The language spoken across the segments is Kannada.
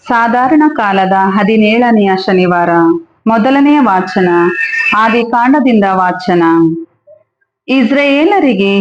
ಸಾಧಾರಣ ಕಾಲದ 17ನೆಯ ಶನಿವಾರ. ಮೊದಲನೆಯ ವಾಚನ ಆದಿಕಾಂಡದಿಂದ ವಾಚನ. ಇಸ್ರಾಯೇಲರಿಗೆ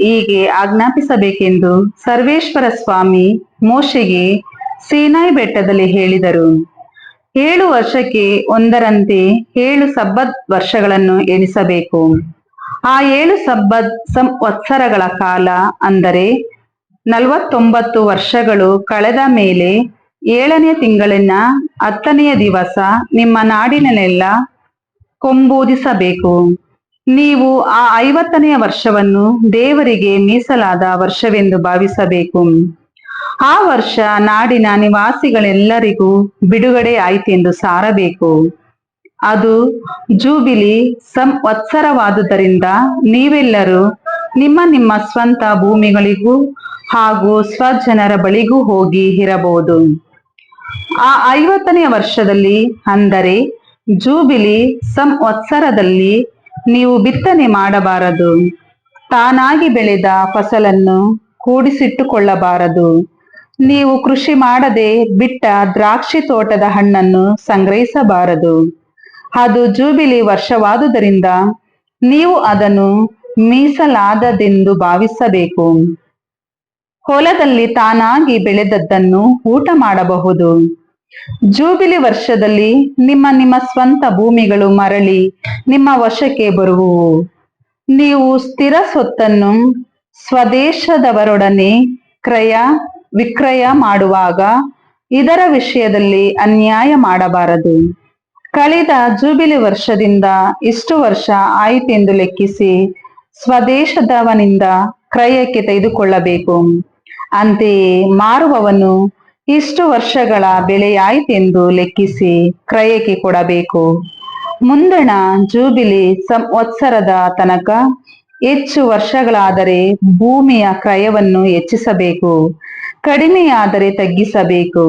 ಹೀಗೆ ಆಜ್ಞಾಪಿಸಬೇಕೆಂದು ಸರ್ವೇಶ್ವರ ಸ್ವಾಮಿ ಮೋಶೆಗೆ ಸೀನಾಯಿ ಬೆಟ್ಟದಲ್ಲಿ ಹೇಳಿದರು. 7 ವರ್ಷಕ್ಕೆ ಒಂದರಂತೆ 7 ಸಬ್ಬತ್ ವರ್ಷಗಳನ್ನು ಎಣಿಸಬೇಕು. ಆ 7 ಸಬ್ಬತ್ ಸಂವತ್ಸರಗಳ ಕಾಲ, ಅಂದರೆ 49 ವರ್ಷಗಳು ಕಳೆದ ಮೇಲೆ 7ನೇ ತಿಂಗಳಿನ 10ನೆಯ ದಿವಸ ನಿಮ್ಮ ನಾಡಿನಲ್ಲೆಲ್ಲ ಕೊಂಬೂದಿಸಬೇಕು. ನೀವು ಆ 50ನೆಯ ವರ್ಷವನ್ನು ದೇವರಿಗೆ ಮೀಸಲಾದ ವರ್ಷವೆಂದು ಭಾವಿಸಬೇಕು. ಆ ವರ್ಷ ನಾಡಿನ ನಿವಾಸಿಗಳೆಲ್ಲರಿಗೂ ಬಿಡುಗಡೆ ಆಯಿತೆಂದು ಸಾರಬೇಕು. ಅದು ಜೂಬಿಲಿ ಸಂವತ್ಸರವಾದುದರಿಂದ ನೀವೆಲ್ಲರೂ ನಿಮ್ಮ ನಿಮ್ಮ ಸ್ವಂತ ಭೂಮಿಗಳಿಗೂ ಹಾಗೂ ಸ್ವಜನರ ಬಳಿಗೂ ಹೋಗಿ ಇರಬಹುದು. ಆ 50ನೆಯ ವರ್ಷದಲ್ಲಿ, ಅಂದರೆ ಜೂಬಿಲಿ ಸಂವತ್ಸರದಲ್ಲಿ, ನೀವು ಬಿತ್ತನೆ ಮಾಡಬಾರದು, ತಾನಾಗಿ ಬೆಳೆದ ಫಸಲನ್ನು ಕೂಡಿಸಿಟ್ಟುಕೊಳ್ಳಬಾರದು. ನೀವು ಕೃಷಿ ಮಾಡದೆ ಬಿಟ್ಟ ದ್ರಾಕ್ಷಿ ತೋಟದ ಹಣ್ಣನ್ನು ಸಂಗ್ರಹಿಸಬಾರದು. ಅದು ಜೂಬಿಲಿ ವರ್ಷವಾದುದರಿಂದ ನೀವು ಅದನ್ನು ಮೀಸಲಾದದೆಂದು ಭಾವಿಸಬೇಕು. ಹೊಲದಲ್ಲಿ ತಾನಾಗಿ ಬೆಳೆದದ್ದನ್ನು ಊಟ ಮಾಡಬಹುದು. ಜೂಬಿಲಿ ವರ್ಷದಲ್ಲಿ ನಿಮ್ಮ ನಿಮ್ಮ ಸ್ವಂತ ಭೂಮಿಗಳು ಮರಳಿ ನಿಮ್ಮ ವಶಕ್ಕೆ ಬರುವುವು. ನೀವು ಸ್ಥಿರ ಸ್ವತ್ತನ್ನು ಸ್ವದೇಶದವರೊಡನೆ ಕ್ರಯ ವಿಕ್ರಯ ಮಾಡುವಾಗ ಇದರ ವಿಷಯದಲ್ಲಿ ಅನ್ಯಾಯ ಮಾಡಬಾರದು. ಕಳೆದ ಜೂಬಿಲಿ ವರ್ಷದಿಂದ ಇಷ್ಟು ವರ್ಷ ಆಯಿತೆಂದು ಲೆಕ್ಕಿಸಿ ಸ್ವದೇಶದವನಿಂದ ಕ್ರಯಕ್ಕೆ ತೆಗೆದುಕೊಳ್ಳಬೇಕು. ಅಂತೆಯೇ ಮಾರುವವನು ಇಷ್ಟು ವರ್ಷಗಳ ಬೆಳೆಯಾಯಿತೆಂದು ಲೆಕ್ಕಿಸಿ ಕ್ರಯಕ್ಕೆ ಕೊಡಬೇಕು. ಮುಂದಣ ಜೂಬಿಲಿ ಸಂವತ್ಸರದ ತನಕ ಹೆಚ್ಚು ವರ್ಷಗಳಾದರೆ ಭೂಮಿಯ ಕ್ರಯವನ್ನು ಹೆಚ್ಚಿಸಬೇಕು, ಕಡಿಮೆಯಾದರೆ ತಗ್ಗಿಸಬೇಕು.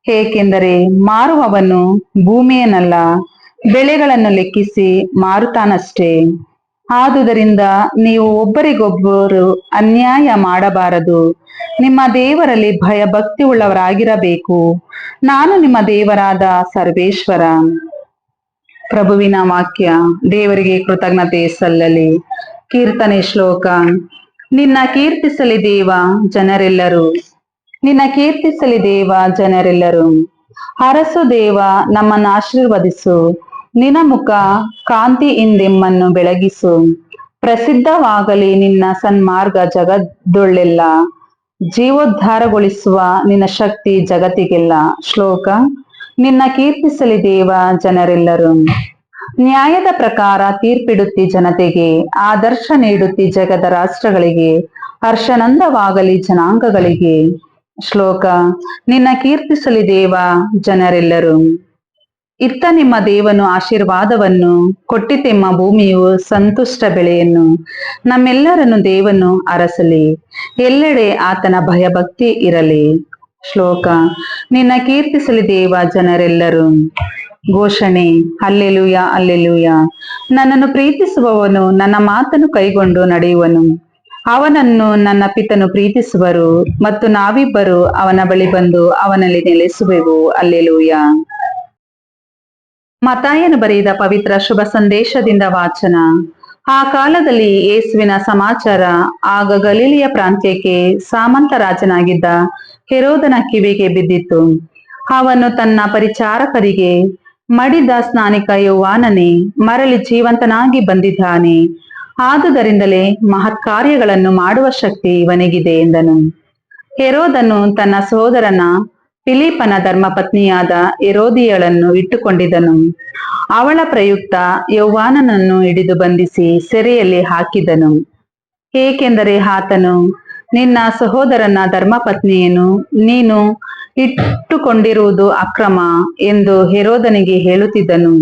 ಏಕೆಂದರೆ ಮಾರುವವನು ಭೂಮಿಯನ್ನಲ್ಲ, ಬೆಳೆಗಳನ್ನು ಲೆಕ್ಕಿಸಿ ಮಾರುತ್ತಾನಷ್ಟೇ. ಆದುದರಿಂದ ನೀವು ಒಬ್ಬರಿಗೊಬ್ಬರು ಅನ್ಯಾಯ ಮಾಡಬಾರದು. ನಿಮ್ಮ ದೇವರಲ್ಲಿ ಭಯಭಕ್ತಿ ಉಳ್ಳವರಾಗಿರಬೇಕು. ನಾನು ನಿಮ್ಮ ದೇವರಾದ ಸರ್ವೇಶ್ವರ. ಪ್ರಭುವಿನ ವಾಕ್ಯ. ದೇವರಿಗೆ ಕೃತಜ್ಞತೆ ಸಲ್ಲಲಿ. ಕೀರ್ತನೆ ಶ್ಲೋಕ. ನಿನ್ನ ಕೀರ್ತಿಸಲಿ ದೇವ ಜನರೆಲ್ಲರೂ, ನಿನ್ನ ಕೀರ್ತಿಸಲಿ ದೇವ ಜನರೆಲ್ಲರೂ. ಅರಸು ದೇವ, ನಮ್ಮನ್ನು ಆಶೀರ್ವದಿಸು. ನಿನ್ನ ಮುಖ ಕಾಂತಿಯಿಂದೆಮ್ಮನ್ನು ಬೆಳಗಿಸು. ಪ್ರಸಿದ್ಧವಾಗಲಿ ನಿನ್ನ ಸನ್ಮಾರ್ಗ ಜಗದೊಳ್ಳೆಲ್ಲ. ಜೀವೋದ್ಧಾರಗೊಳಿಸುವ ನಿನ್ನ ಶಕ್ತಿ ಜಗತ್ತಿಗೆಲ್ಲ. ಶ್ಲೋಕ. ನಿನ್ನ ಕೀರ್ತಿಸಲಿ ದೇವ ಜನರೆಲ್ಲರೂ. ನ್ಯಾಯದ ಪ್ರಕಾರ ತೀರ್ಪಿಡುತ್ತಿ ಜನತೆಗೆ, ಆದರ್ಶ ನೀಡುತ್ತಿ ಜಗದ ರಾಷ್ಟ್ರಗಳಿಗೆ. ಹರ್ಷಾನಂದವಾಗಲಿ ಜನಾಂಗಗಳಿಗೆ. ಶ್ಲೋಕ. ನಿನ್ನ ಕೀರ್ತಿಸಲಿ ದೇವ ಜನರೆಲ್ಲರೂ. ಇತ್ತ ನಿಮ್ಮ ದೇವನು ಆಶೀರ್ವಾದವನ್ನು ಕೊಟ್ಟಿತೆಮ್ಮ ಭೂಮಿಯು ಸಂತುಷ್ಟ ಬೆಳೆಯನ್ನು. ನಮ್ಮೆಲ್ಲರನ್ನು ದೇವನು ಅರಸಲಿ, ಎಲ್ಲೆಡೆ ಆತನ ಭಯಭಕ್ತಿ ಇರಲಿ. ಶ್ಲೋಕ. ನಿನ್ನ ಕೀರ್ತಿಸಲಿ ದೇವ ಜನರೆಲ್ಲರೂ. ಘೋಷಣೆ. Hallelujah, hallelujah. ನನ್ನನ್ನು ಪ್ರೀತಿಸುವವನು ನನ್ನ ಮಾತನ್ನು ಕೈಗೊಂಡು ನಡೆಯುವನು. ಅವನನ್ನು ನನ್ನ ಪಿತನು ಪ್ರೀತಿಸುವರು, ಮತ್ತು ನಾವಿಬ್ಬರು ಅವನ ಬಳಿ ಬಂದು ಅವನಲ್ಲಿ ನೆಲೆಸುವೆವು. ಹಲ್ಲೆಲೂಯ. ಮತ್ತಾಯನು ಬರೆದ ಪವಿತ್ರ ಶುಭ ಸಂದೇಶದಿಂದ ವಾಚನ. ಆ ಕಾಲದಲ್ಲಿ ಯೇಸುವಿನ ಸಮಾಚಾರ ಆಗ ಗಲಿಲಿಯ ಪ್ರಾಂತ್ಯಕ್ಕೆ ಸಾಮಂತ ರಾಜನಾಗಿದ್ದ ಹೆರೋದನ ಕಿವಿಗೆ ಬಿದ್ದಿತು. ಅವನು ತನ್ನ ಪರಿಚಾರಕರಿಗೆ, ಮಡಿದ ಸ್ನಾನಿಕ ಯೋಹಾನನೇ, ಮರಳಿ ಜೀವಂತನಾಗಿ ಬಂದಿದ್ದಾನೆ. ಆದುದರಿಂದಲೇ ಮಹತ್ಕಾರ್ಯಗಳನ್ನು ಮಾಡುವ ಶಕ್ತಿ ಇವನಿಗಿದೆ ಎಂದನು. ಹೆರೋದನು ತನ್ನ ಸಹೋದರನ ಫಿಲಿಪ್ಪನ ಧರ್ಮಪತ್ನಿಯಾದ ಹೆರೋದಿಯಳನ್ನು ಇಟ್ಟುಕೊಂಡಿದ್ದನು. ಅವಳ ಪ್ರಯುಕ್ತ ಯೋಹಾನನನ್ನು ಹಿಡಿದು ಬಂಧಿಸಿ ಸೆರೆಯಲ್ಲಿ ಹಾಕಿದನು. ಏಕೆಂದರೆ ಆತನು, ನಿನ್ನ ಸಹೋದರನ ಧರ್ಮಪತ್ನಿಯನ್ನು ನೀನು ಇಟ್ಟುಕೊಂಡಿರುವುದು ಅಕ್ರಮ ಎಂದು ಹೆರೋದನಿಗೆ ಹೇಳುತ್ತಿದ್ದನು.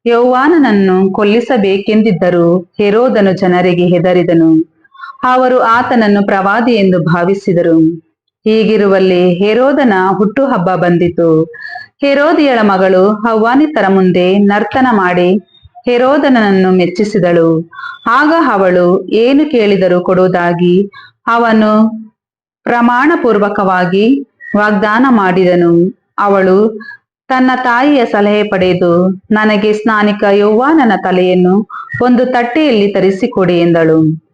ಯೋಹಾನನನ್ನು ಕೊಲ್ಲಿಸಬೇಕೆಂದಿದ್ದರೂ ಹೆರೋದನು ಜನರಿಗೆ ಹೆದರಿದನು. ಅವರು ಆತನನ್ನು ಪ್ರವಾದಿ ಎಂದು ಭಾವಿಸಿದರು. ಹೀಗಿರುವಲ್ಲಿ ಹೆರೋದನ ಹುಟ್ಟುಹಬ್ಬ ಬಂದಿತು. ಹೆರೋದಿಯಳ ಮಗಳು ಆಹ್ವಾನಿತರ ಮುಂದೆ ನರ್ತನ ಮಾಡಿ ಹೆರೋದನನ್ನು ಮೆಚ್ಚಿಸಿದಳು. ಆಗ ಅವಳು ಏನು ಕೇಳಿದರೂ ಕೊಡುವುದಾಗಿ ಅವನು ಪ್ರಮಾಣಪೂರ್ವಕವಾಗಿ ವಾಗ್ದಾನ ಮಾಡಿದನು. ಅವಳು ತನ್ನ ತಾಯಿಯ ಸಲಹೆ ಪಡೆದು ನನಗೆ ಸ್ನಾನಿಕ ಯೌವಾನನ ತಲೆಯನ್ನು ಒಂದು ತಟ್ಟೆಯಲ್ಲಿ ತರಿಸಿಕೊಡಿ ಎಂದಳು.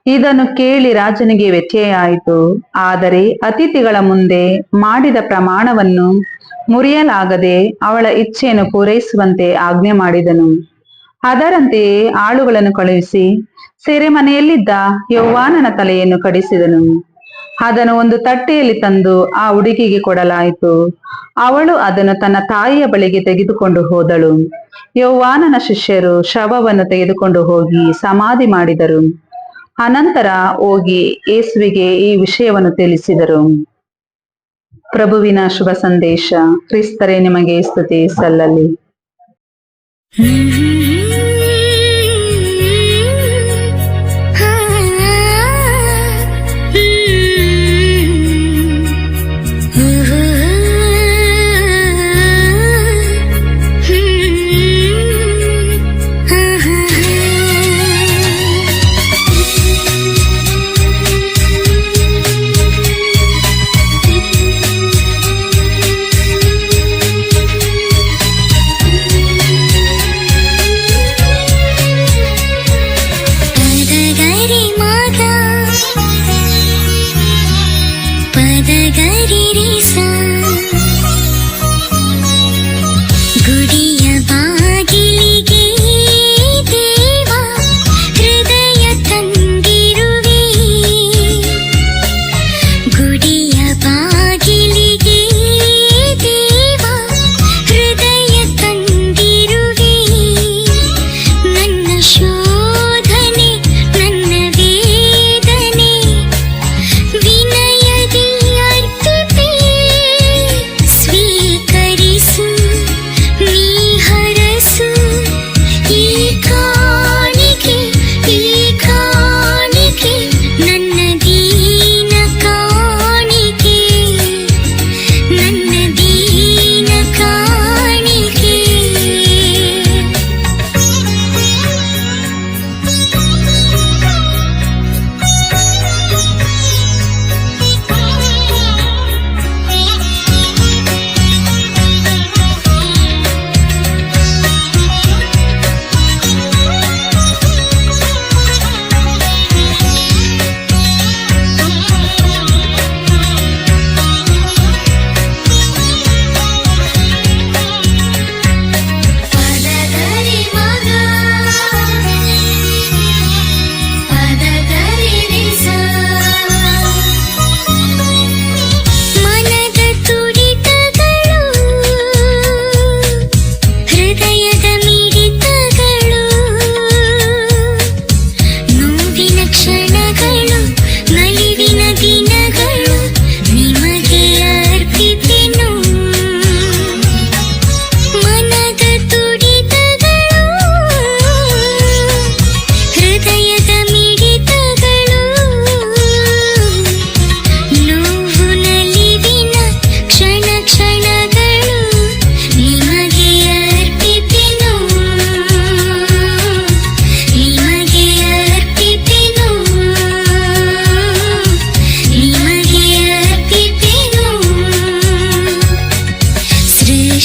ಇದನ್ನು ಕೇಳಿ ರಾಜನಿಗೆ ವ್ಯಥೆಯಾಯಿತು. ಆದರೆ ಅತಿಥಿಗಳ ಮುಂದೆ ಮಾಡಿದ ಪ್ರಮಾಣವನ್ನು ಮುರಿಯಲಾಗದೆ ಅವಳ ಇಚ್ಛೆಯನ್ನು ಪೂರೈಸುವಂತೆ ಆಜ್ಞೆ ಮಾಡಿದನು. ಅದರಂತೆಯೇ ಆಳುಗಳನ್ನು ಕಳುಹಿಸಿ ಸೆರೆಮನೆಯಲ್ಲಿದ್ದ ಯೌವಾನನ ತಲೆಯನ್ನು ಕಡಿಸಿದನು. ಅದನ್ನು ಒಂದು ತಟ್ಟೆಯಲ್ಲಿ ತಂದು ಆ ಹುಡುಗಿಗೆ ಕೊಡಲಾಯಿತು. ಅವಳು ಅದನ್ನು ತನ್ನ ತಾಯಿಯ ಬಳಿಗೆ ತೆಗೆದುಕೊಂಡು ಹೋದಳು. ಯೌವಾನನ ಶಿಷ್ಯರು ಶವವನ್ನು ತೆಗೆದುಕೊಂಡು ಹೋಗಿ ಸಮಾಧಿ ಮಾಡಿದರು. ಅನಂತರ ಹೋಗಿ ಯೇಸುವಿಗೆ ಈ ವಿಷಯವನ್ನು ತಿಳಿಸಿದರು. ಪ್ರಭುವಿನ ಶುಭ ಸಂದೇಶ. ಕ್ರಿಸ್ತರೇ ನಿಮಗೆ ಸ್ತುತಿ ಸಲ್ಲಲಿ.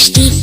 Stich